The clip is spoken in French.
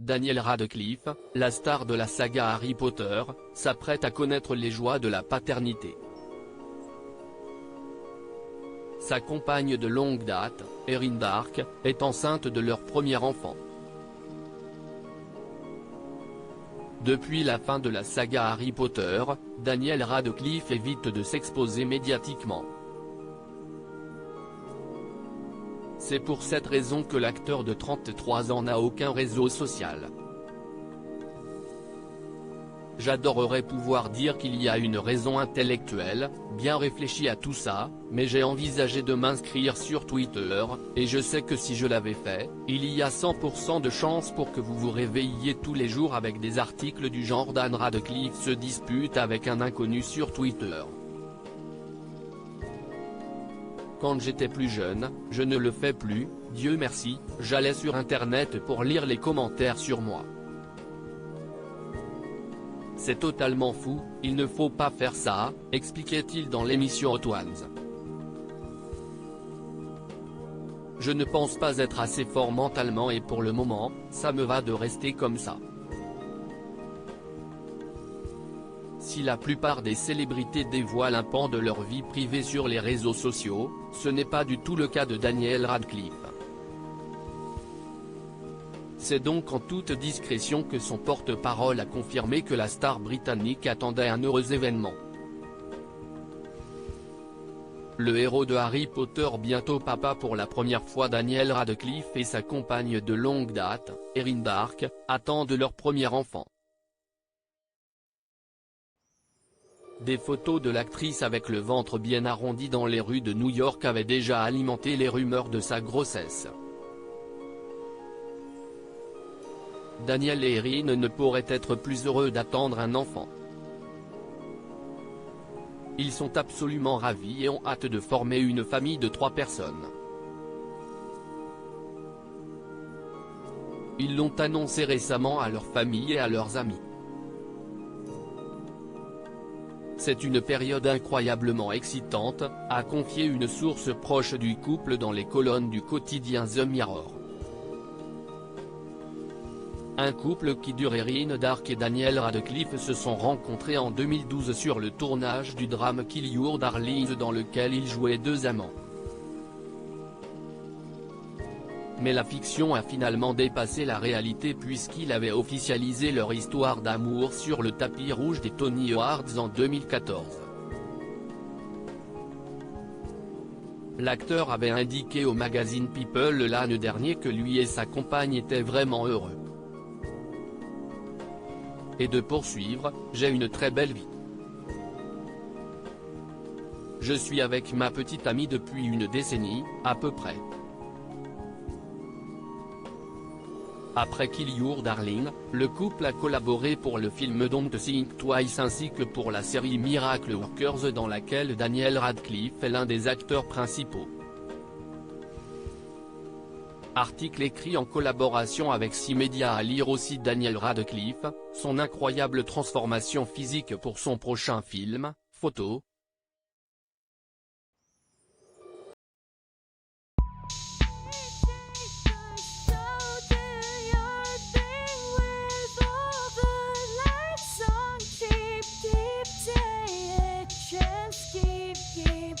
Daniel Radcliffe, la star de la saga Harry Potter, s'apprête à connaître les joies de la paternité. Sa compagne de longue date, Erin Darke, est enceinte de leur premier enfant. Depuis la fin de la saga Harry Potter, Daniel Radcliffe évite de s'exposer médiatiquement. C'est pour cette raison que l'acteur de 33 ans n'a aucun réseau social. J'adorerais pouvoir dire qu'il y a une raison intellectuelle, bien réfléchie à tout ça, mais j'ai envisagé de m'inscrire sur Twitter, et je sais que si je l'avais fait, il y a 100% de chances pour que vous vous réveilliez tous les jours avec des articles du genre Dan Radcliffe se dispute avec un inconnu sur Twitter. Quand j'étais plus jeune, je ne le fais plus, Dieu merci, j'allais sur internet pour lire les commentaires sur moi. C'est totalement fou, il ne faut pas faire ça, expliquait-il dans l'émission Hot Ones. Je ne pense pas être assez fort mentalement et pour le moment, ça me va de rester comme ça. Si la plupart des célébrités dévoilent un pan de leur vie privée sur les réseaux sociaux, ce n'est pas du tout le cas de Daniel Radcliffe. C'est donc en toute discrétion que son porte-parole a confirmé que la star britannique attendait un heureux événement. Le héros de Harry Potter, bientôt papa pour la première fois, Daniel Radcliffe et sa compagne de longue date, Erin Darke, attendent leur premier enfant. Des photos de l'actrice avec le ventre bien arrondi dans les rues de New York avaient déjà alimenté les rumeurs de sa grossesse. Daniel et Erin ne pourraient être plus heureux d'attendre un enfant. Ils sont absolument ravis et ont hâte de former une famille de 3 personnes. Ils l'ont annoncé récemment à leur famille et à leurs amis. C'est une période incroyablement excitante, a confié une source proche du couple dans les colonnes du quotidien The Mirror. Un couple qui dure. Erin Darke et Daniel Radcliffe se sont rencontrés en 2012 sur le tournage du drame Kill Your Darlings dans lequel ils jouaient 2 amants. Mais la fiction a finalement dépassé la réalité puisqu'ils avaient officialisé leur histoire d'amour sur le tapis rouge des Tony Awards en 2014. L'acteur avait indiqué au magazine People l'année dernière que lui et sa compagne étaient vraiment heureux. Et de poursuivre, j'ai une très belle vie. Je suis avec ma petite amie depuis une décennie, à peu près. Après Kill Your Darling, le couple a collaboré pour le film Don't Think Twice ainsi que pour la série Miracle Workers dans laquelle Daniel Radcliffe est l'un des acteurs principaux. Article écrit en collaboration avec 6 médias. À lire aussi Daniel Radcliffe, son incroyable transformation physique pour son prochain film, photo. Keep